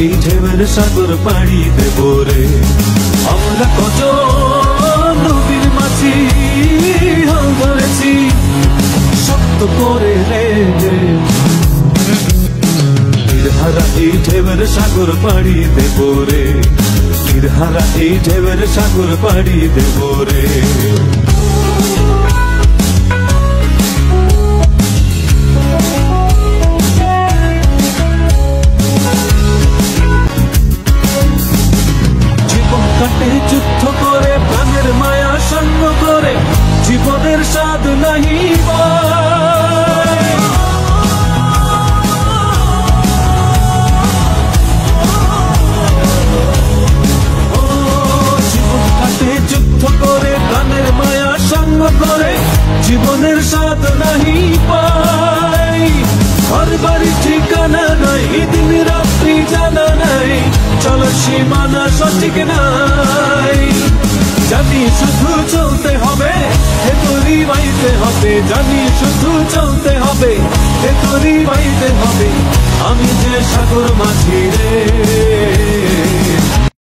এই ঢেউয়ের সাগর পাড়ি দেব রে। আমরা কত নদীর মাঝি হাল ধরেছি শক্ত করে রে। নির্হারা এই ঢেউয়ের সাগর পাড়ি দেব রে। নির্হারা এই ঢেউয়ের সাগর পাড়ি দেব রে। যুদ্ধ করে প্রাণের মায়া সঙ্গ করে জীবনের স্বাদ নাহি জীবন কাটে যুদ্ধ করে প্রাণের মায়া সঙ্গ করে জীবনের স্বাদ নাহি পাই। ঘর বাড়ি ঠিকানা নাই দিন রাত্রি জানা নাই চলো সীমানা সঠিক নাই। জানি শুধু চলতে হবে ভেতরি বাইতে হবে। জানি শুধু চলতে হবে ভেতরি বাইতে হবে। আমি যে সাগর মাঝি রে।